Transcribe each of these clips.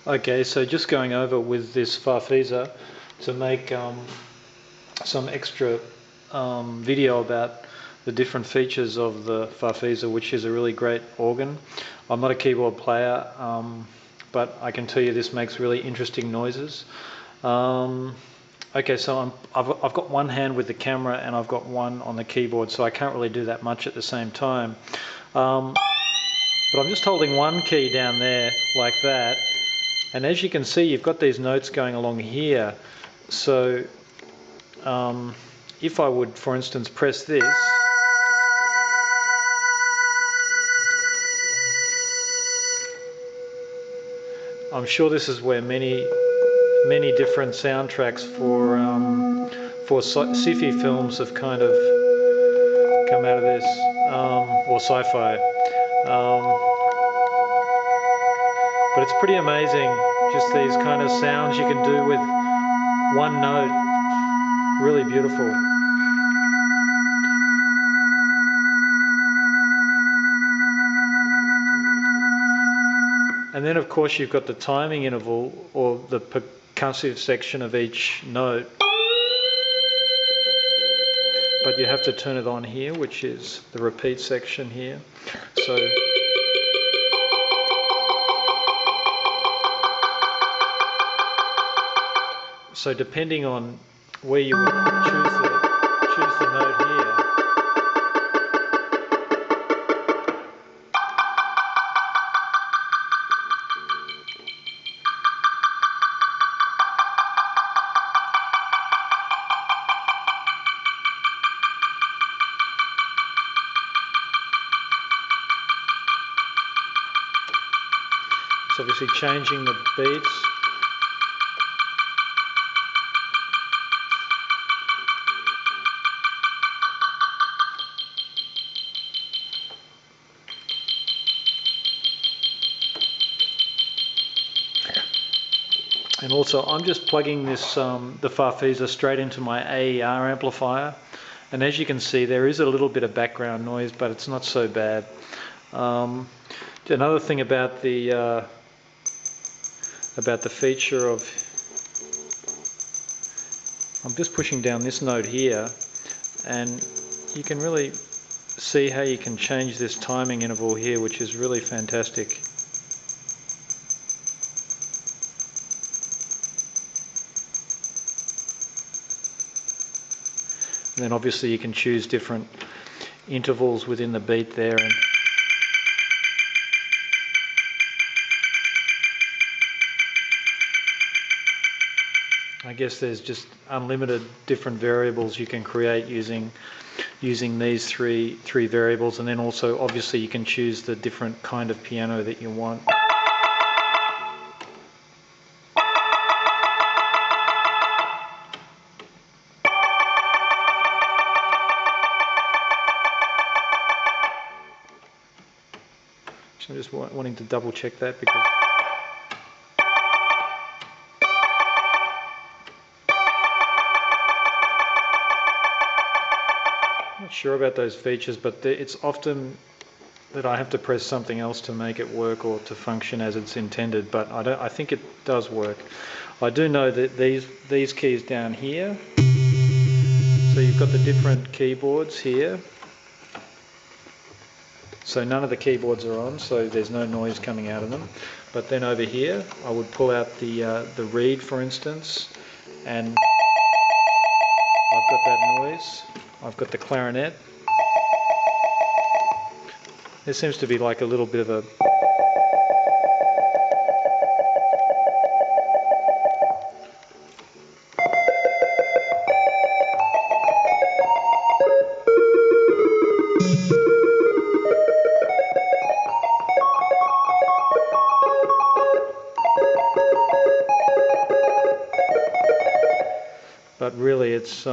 Okay, so just going over with this Farfisa to make some extra video about the different features of the Farfisa, which is a really great organ. I'm not a keyboard player, but I can tell you this makes really interesting noises. Okay, so I've got one hand with the camera and I've got one on the keyboard, so I can't really do that much at the same time. But I'm just holding one key down there like that, and as you can see, you've got these notes going along here. So if I would, for instance, press this, I'm sure this is where many different soundtracks for sci-fi films have kind of come out of this, or sci-fi. But it's pretty amazing, just these kind of sounds you can do with one note. Really beautiful. And then of course you've got the timing interval, or the percussive section of each note. But you have to turn it on here, which is the repeat section here. So depending on where you would choose the note here, it's obviously changing the beats. And also I'm just plugging this the Farfisa straight into my AER amplifier, and as you can see there is a little bit of background noise, but it's not so bad. Another thing about the feature of, I'm just pushing down this note here, and you can really see how you can change this timing interval here, which is really fantastic. And then obviously you can choose different intervals within the beat there, and I guess there's just unlimited different variables you can create using these three variables, and then also obviously you can choose the different kind of piano that you want. So I'm just wanting to double check that, because I'm not sure about those features, but it's often that I have to press something else to make it work or to function as it's intended, but I think it does work. I do know that these keys down here, so you've got the different keyboards here. So none of the keyboards are on, so there's no noise coming out of them. But then over here, I would pull out the reed, for instance, and I've got that noise. I've got the clarinet. There seems to be like a little bit of a but really it's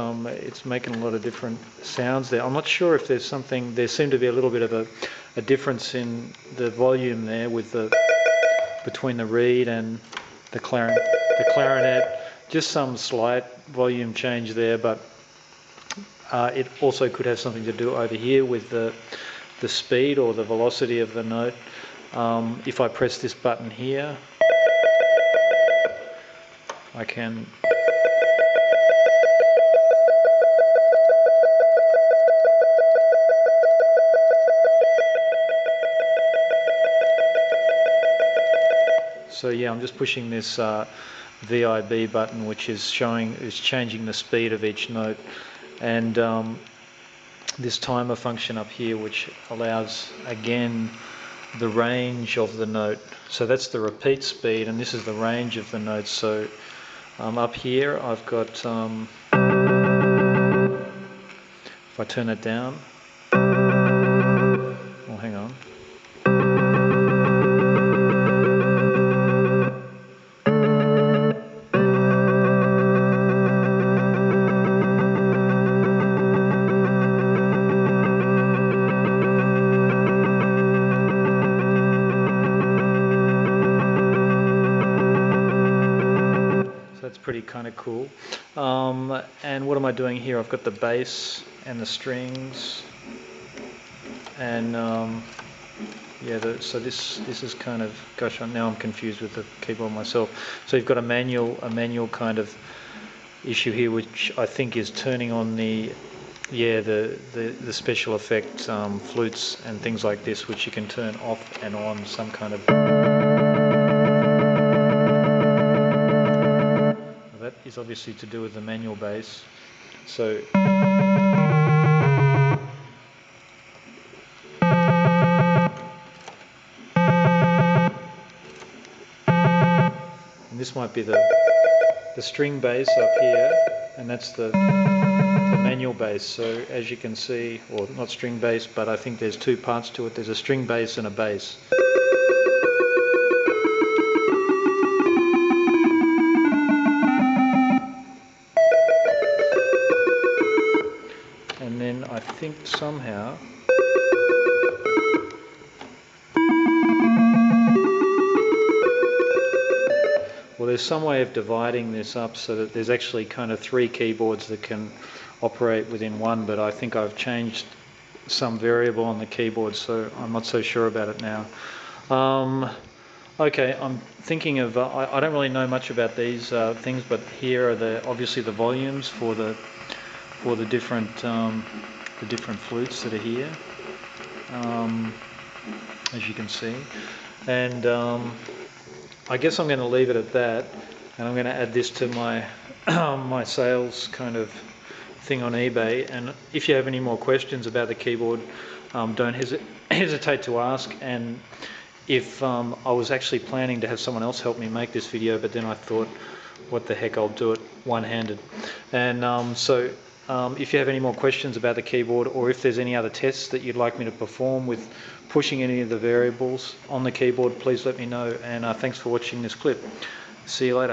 making a lot of different sounds there. I'm not sure if there's something, there seemed to be a little bit of a difference in the volume there with between the reed and the clarinet. Just some slight volume change there, but it also could have something to do over here with the speed or the velocity of the note. If I press this button here, I can so yeah, I'm just pushing this VIB button, which is changing the speed of each note, and this timer function up here, which allows again the range of the note. So that's the repeat speed, and this is the range of the notes. So up here I've got, if I turn it down, oh hang on, that's pretty kind of cool. And what am I doing here? I've got the bass and the strings, and yeah, so this is kind of, gosh, now I'm confused with the keyboard myself. So you've got a manual kind of issue here, which I think is turning on the special effect flutes and things like this, which you can turn off and on some kind of. That is obviously to do with the manual bass. So and this might be the string bass up here, and that's the manual bass. So as you can see, or not string bass, but I think there's two parts to it. There's a string bass and a bass. And then I think somehow there's some way of dividing this up so that there's actually kind of 3 keyboards that can operate within one, but I think I've changed some variable on the keyboard, so I'm not so sure about it now. Okay, I'm thinking of, I don't really know much about these things, but here are obviously the volumes for the different flutes that are here, as you can see, and I guess I'm going to leave it at that, and I'm going to add this to my my sales kind of thing on eBay. And if you have any more questions about the keyboard, don't hesitate to ask. And if I was actually planning to have someone else help me make this video, but then I thought, what the heck, I'll do it one-handed. And if you have any more questions about the keyboard, or if there's any other tests that you'd like me to perform with pushing any of the variables on the keyboard, please let me know. And thanks for watching this clip. See you later.